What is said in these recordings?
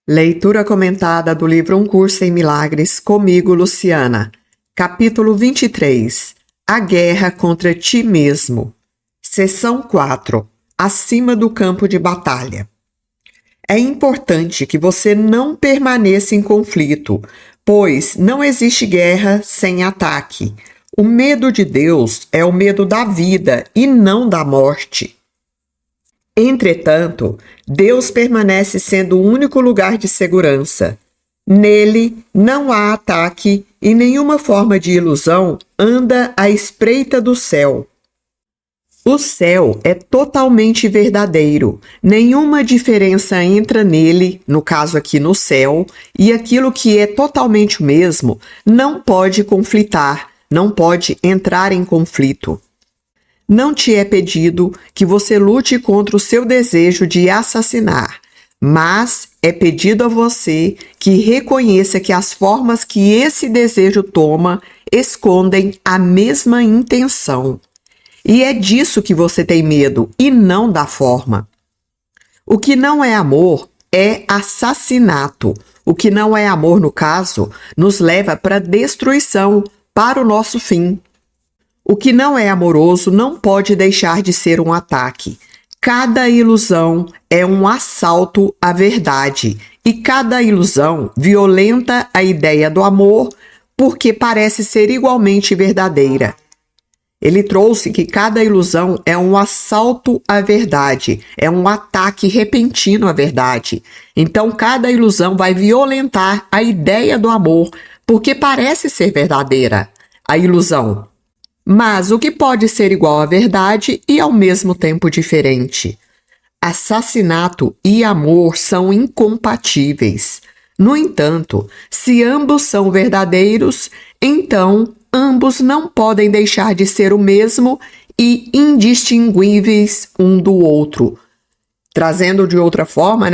Leitura comentada do livro Um Curso em Milagres, comigo, Luciana. Capítulo 23. A Guerra contra Ti Mesmo. Seção 4. Acima do campo de batalha. É importante que você não permaneça em conflito, pois não existe guerra sem ataque. O medo de Deus é o medo da vida e não da morte. Entretanto, Deus permanece sendo o único lugar de segurança. Nele não há ataque e nenhuma forma de ilusão anda à espreita do céu. O céu é totalmente verdadeiro. Nenhuma diferença entra nele, no caso aqui no céu, e aquilo que é totalmente o mesmo não pode conflitar, não pode entrar em conflito. Não te é pedido que você lute contra o seu desejo de assassinar, mas é pedido a você que reconheça que as formas que esse desejo toma escondem a mesma intenção. E é disso que você tem medo, e não da forma. O que não é amor é assassinato. O que não é amor, no caso, nos leva para a destruição, para o nosso fim. O que não é amoroso não pode deixar de ser um ataque. Cada ilusão é um assalto à verdade, e cada ilusão violenta a ideia do amor porque parece ser igualmente verdadeira. Ele trouxe que cada ilusão é um assalto à verdade, é um ataque repentino à verdade. Então, cada ilusão vai violentar a ideia do amor, porque parece ser verdadeira, a ilusão. Mas o que pode ser igual à verdade e ao mesmo tempo diferente? Assassinato e amor são incompatíveis. No entanto, se ambos são verdadeiros, então ambos não podem deixar de ser o mesmo e indistinguíveis um do outro. Trazendo de outra forma,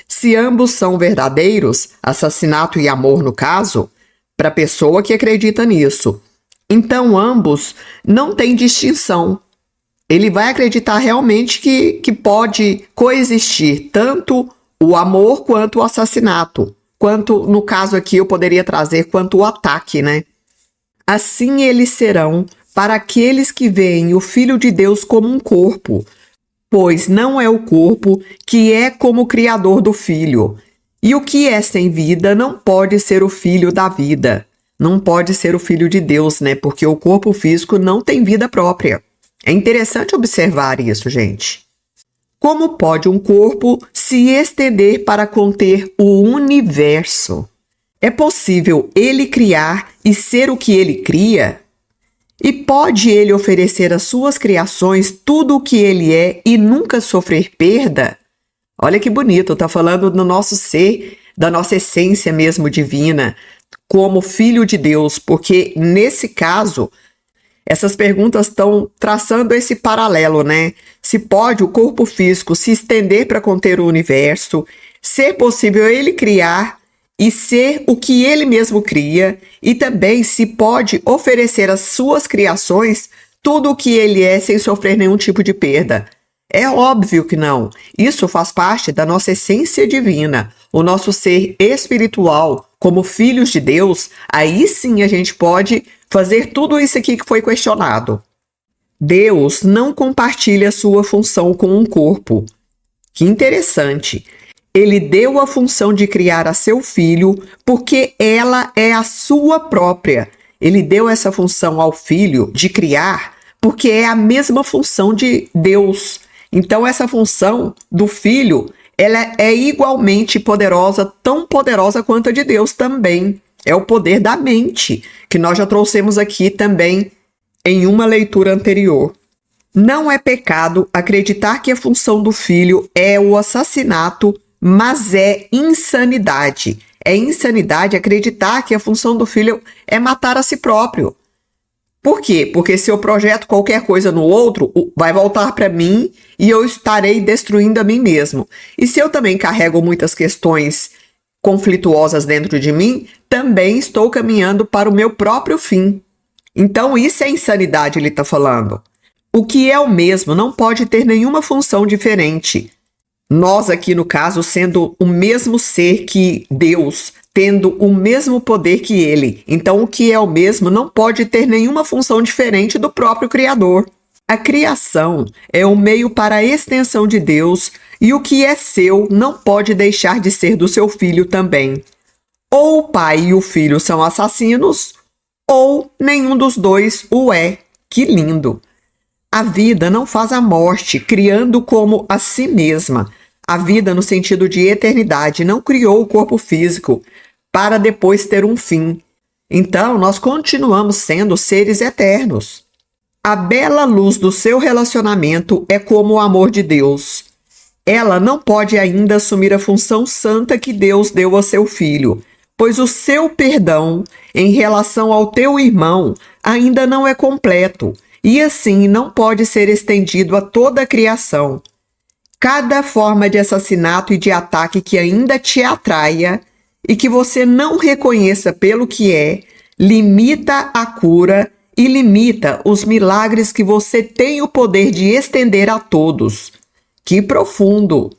Se ambos são verdadeiros, assassinato e amor no caso, para a pessoa que acredita nisso, então ambos não têm distinção. Ele vai acreditar realmente que pode coexistir tanto o amor quanto o assassinato. Quanto, no caso aqui, eu poderia trazer quanto o ataque, Assim eles serão para aqueles que veem o Filho de Deus como um corpo, pois não é o corpo que é como o Criador do Filho. E o que é sem vida não pode ser o Filho da vida. Não pode ser o Filho de Deus, Porque o corpo físico não tem vida própria. É interessante observar isso, gente. Como pode um corpo se estender para conter o universo? É possível ele criar e ser o que ele cria? E pode ele oferecer às suas criações tudo o que ele é e nunca sofrer perda? Olha que bonito, tá falando do nosso ser, da nossa essência mesmo divina, como Filho de Deus, porque nesse caso, essas perguntas estão traçando esse paralelo, Se pode o corpo físico se estender para conter o universo, ser possível ele criar e ser o que ele mesmo cria, e também se pode oferecer às suas criações tudo o que ele é sem sofrer nenhum tipo de perda. É óbvio que não. Isso faz parte da nossa essência divina, o nosso ser espiritual, como filhos de Deus. Aí sim a gente pode fazer tudo isso aqui que foi questionado. Deus não compartilha sua função com um corpo. Que interessante. Ele deu a função de criar a seu filho porque ela é a sua própria. Ele deu essa função ao filho de criar porque é a mesma função de Deus. Então essa função do filho, ela é igualmente poderosa, tão poderosa quanto a de Deus também. É o poder da mente, que nós já trouxemos aqui também em uma leitura anterior. Não é pecado acreditar que a função do filho é o assassinato, mas é insanidade. É insanidade acreditar que a função do filho é matar a si próprio. Por quê? Porque se eu projeto qualquer coisa no outro, vai voltar para mim e eu estarei destruindo a mim mesmo. E se eu também carrego muitas questões conflituosas dentro de mim, também estou caminhando para o meu próprio fim. Então isso é insanidade, ele está falando. O que é o mesmo não pode ter nenhuma função diferente. Nós aqui, no caso, sendo o mesmo ser que Deus, tendo o mesmo poder que Ele. Então, o que é o mesmo não pode ter nenhuma função diferente do próprio Criador. A criação é o meio para a extensão de Deus e o que é seu não pode deixar de ser do seu filho também. Ou o pai e o filho são assassinos, ou nenhum dos dois o é. Que lindo! A vida não faz a morte, criando como a si mesma. A vida, no sentido de eternidade, não criou o corpo físico para depois ter um fim. Então, nós continuamos sendo seres eternos. A bela luz do seu relacionamento é como o amor de Deus. Ela não pode ainda assumir a função santa que Deus deu a seu filho, pois o seu perdão em relação ao teu irmão ainda não é completo e assim não pode ser estendido a toda a criação. Cada forma de assassinato e de ataque que ainda te atraia e que você não reconheça pelo que é, limita a cura e limita os milagres que você tem o poder de estender a todos. Que profundo!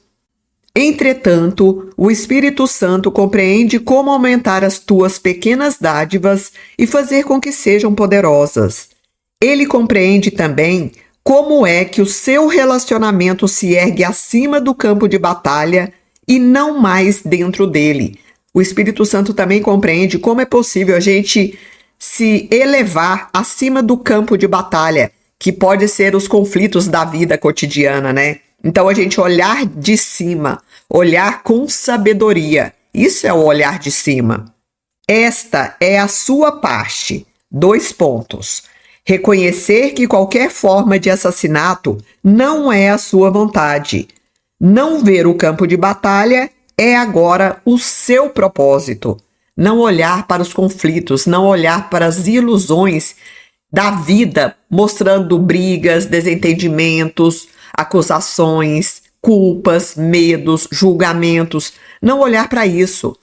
Entretanto, o Espírito Santo compreende como aumentar as tuas pequenas dádivas e fazer com que sejam poderosas. Ele compreende também como é que o seu relacionamento se ergue acima do campo de batalha e não mais dentro dele. O Espírito Santo também compreende como é possível a gente se elevar acima do campo de batalha, que pode ser os conflitos da vida cotidiana, né? Então, a gente olhar de cima, olhar com sabedoria. Isso é o olhar de cima. Esta é a sua parte. 2 pontos. Reconhecer que qualquer forma de assassinato não é a sua vontade. Não ver o campo de batalha é agora o seu propósito. Não olhar para os conflitos, não olhar para as ilusões da vida, mostrando brigas, desentendimentos, acusações, culpas, medos, julgamentos. Não olhar para isso.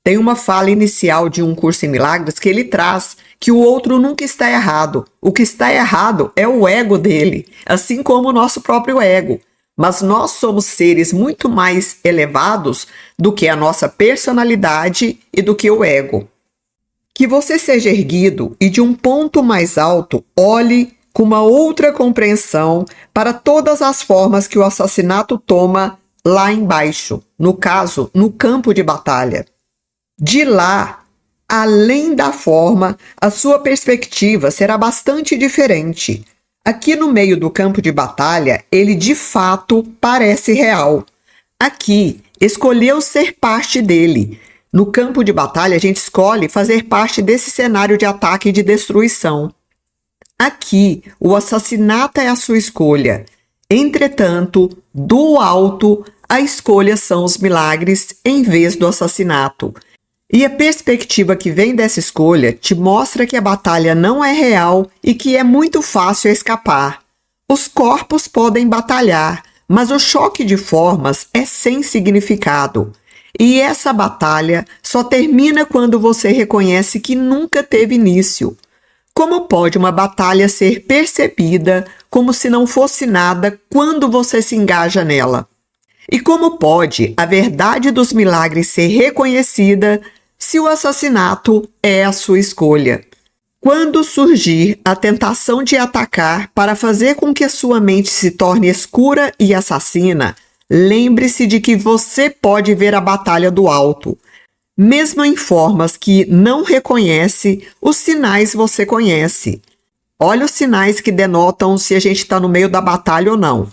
Tem uma fala inicial de Um Curso em Milagres que ele traz que o outro nunca está errado. O que está errado é o ego dele, assim como o nosso próprio ego. Mas nós somos seres muito mais elevados do que a nossa personalidade e do que o ego. Que você seja erguido e de um ponto mais alto, olhe com uma outra compreensão para todas as formas que o assassinato toma lá embaixo, no caso, no campo de batalha. De lá, além da forma, a sua perspectiva será bastante diferente. Aqui no meio do campo de batalha, ele de fato parece real. Aqui, escolheu ser parte dele. No campo de batalha, a gente escolhe fazer parte desse cenário de ataque e de destruição. Aqui, o assassinato é a sua escolha. Entretanto, do alto, a escolha são os milagres em vez do assassinato. E a perspectiva que vem dessa escolha te mostra que a batalha não é real e que é muito fácil escapar. Os corpos podem batalhar, mas o choque de formas é sem significado. E essa batalha só termina quando você reconhece que nunca teve início. Como pode uma batalha ser percebida como se não fosse nada quando você se engaja nela? E como pode a verdade dos milagres ser reconhecida se o assassinato é a sua escolha? Quando surgir a tentação de atacar para fazer com que a sua mente se torne escura e assassina, lembre-se de que você pode ver a batalha do alto. Mesmo em formas que não reconhece, os sinais você conhece. Olha os sinais que denotam se a gente está no meio da batalha ou não.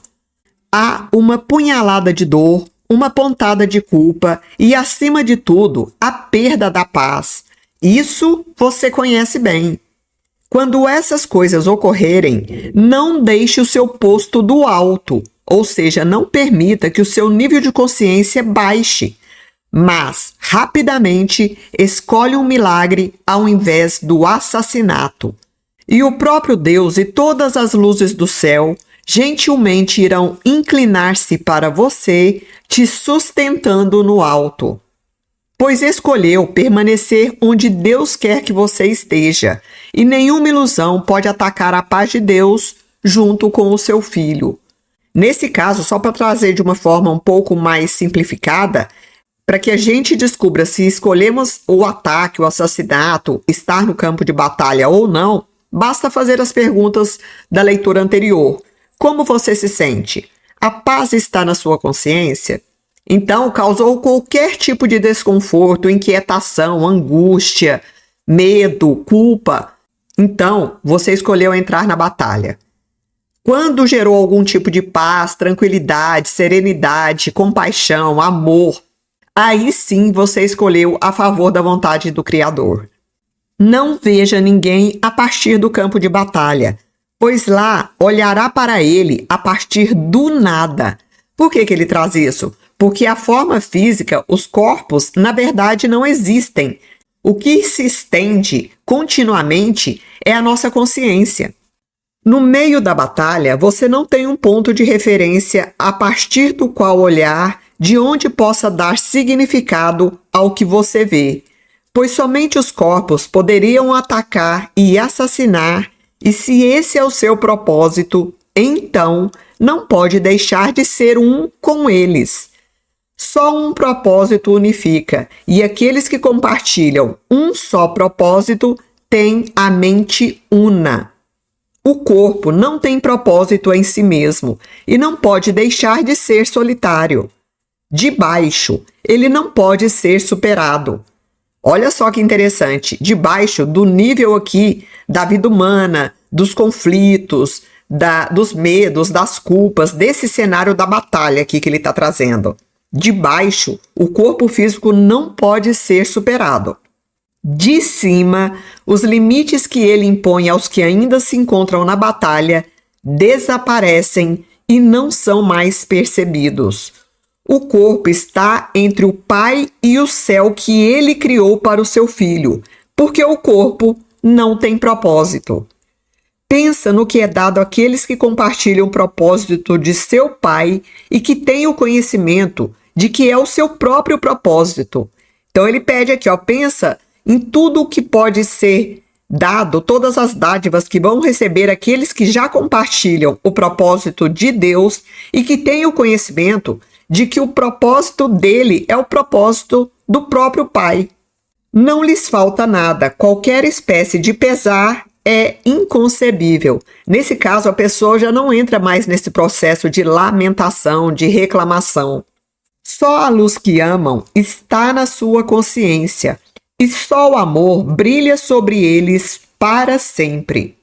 Há uma punhalada de dor, uma pontada de culpa e, acima de tudo, a perda da paz. Isso você conhece bem. Quando essas coisas ocorrerem, não deixe o seu posto do alto, ou seja, não permita que o seu nível de consciência baixe, mas, rapidamente, escolhe um milagre ao invés do assassinato. E o próprio Deus e todas as luzes do céu gentilmente irão inclinar-se para você, te sustentando no alto. Pois escolheu permanecer onde Deus quer que você esteja, e nenhuma ilusão pode atacar a paz de Deus junto com o seu filho. Nesse caso, só para trazer de uma forma um pouco mais simplificada, para que a gente descubra se escolhemos o ataque, o assassinato, estar no campo de batalha ou não, basta fazer as perguntas da leitura anterior. Como você se sente? A paz está na sua consciência? Então, causou qualquer tipo de desconforto, inquietação, angústia, medo, culpa. Então, você escolheu entrar na batalha. Quando gerou algum tipo de paz, tranquilidade, serenidade, compaixão, amor, aí sim você escolheu a favor da vontade do Criador. Não veja ninguém a partir do campo de batalha, pois lá olhará para ele a partir do nada. Por que ele traz isso? Porque a forma física, os corpos, na verdade não existem. O que se estende continuamente é a nossa consciência. No meio da batalha, você não tem um ponto de referência a partir do qual olhar, de onde possa dar significado ao que você vê, pois somente os corpos poderiam atacar e assassinar, e se esse é o seu propósito, então não pode deixar de ser um com eles. Só um propósito unifica, e aqueles que compartilham um só propósito têm a mente una. O corpo não tem propósito em si mesmo e não pode deixar de ser solitário. De baixo, ele não pode ser superado. Olha só que interessante, de baixo do nível aqui da vida humana, dos conflitos, dos medos, das culpas, desse cenário da batalha aqui que ele está trazendo. De baixo, o corpo físico não pode ser superado. De cima, os limites que ele impõe aos que ainda se encontram na batalha desaparecem e não são mais percebidos. O corpo está entre o Pai e o céu que ele criou para o seu filho, porque o corpo não tem propósito. Pensa no que é dado àqueles que compartilham o propósito de seu Pai e que têm o conhecimento de que é o seu próprio propósito. Então ele pede aqui, pensa em tudo o que pode ser dado, todas as dádivas que vão receber aqueles que já compartilham o propósito de Deus e que têm o conhecimento de que o propósito dele é o propósito do próprio Pai. Não lhes falta nada, qualquer espécie de pesar é inconcebível. Nesse caso, a pessoa já não entra mais nesse processo de lamentação, de reclamação. Só a luz que amam está na sua consciência, e só o amor brilha sobre eles para sempre.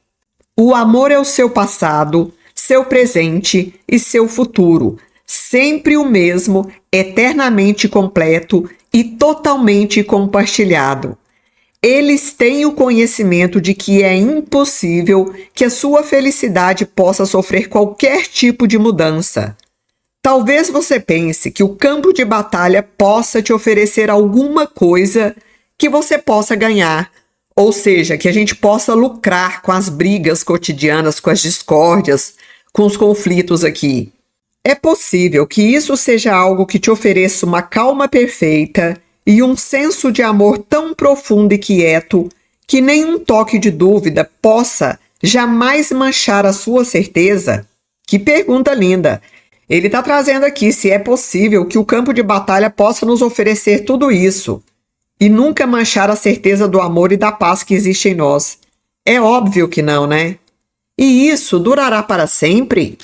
O amor é o seu passado, seu presente e seu futuro, sempre o mesmo, eternamente completo e totalmente compartilhado. Eles têm o conhecimento de que é impossível que a sua felicidade possa sofrer qualquer tipo de mudança. Talvez você pense que o campo de batalha possa te oferecer alguma coisa que você possa ganhar, ou seja, que a gente possa lucrar com as brigas cotidianas, com as discórdias, com os conflitos aqui. É possível que isso seja algo que te ofereça uma calma perfeita e um senso de amor tão profundo e quieto que nenhum toque de dúvida possa jamais manchar a sua certeza? Que pergunta linda! Ele está trazendo aqui se é possível que o campo de batalha possa nos oferecer tudo isso e nunca manchar a certeza do amor e da paz que existe em nós. É óbvio que não, né? E isso durará para sempre?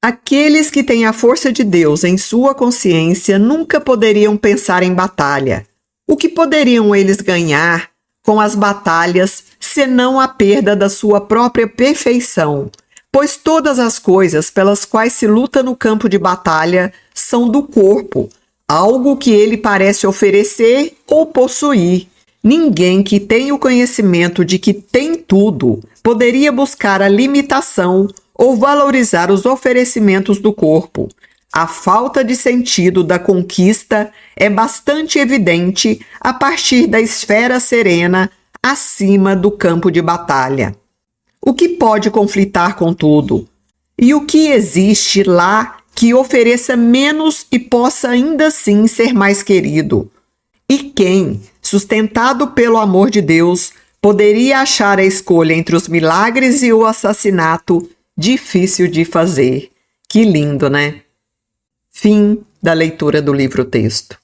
Aqueles que têm a força de Deus em sua consciência nunca poderiam pensar em batalha. O que poderiam eles ganhar com as batalhas senão a perda da sua própria perfeição? Pois todas as coisas pelas quais se luta no campo de batalha são do corpo, algo que ele parece oferecer ou possuir. Ninguém que tem o conhecimento de que tem tudo poderia buscar a limitação ou valorizar os oferecimentos do corpo. A falta de sentido da conquista é bastante evidente a partir da esfera serena acima do campo de batalha. O que pode conflitar com tudo? E o que existe lá que ofereça menos e possa ainda assim ser mais querido? E quem, sustentado pelo amor de Deus, poderia achar a escolha entre os milagres e o assassinato difícil de fazer? Que lindo, né? Fim da leitura do livro-texto.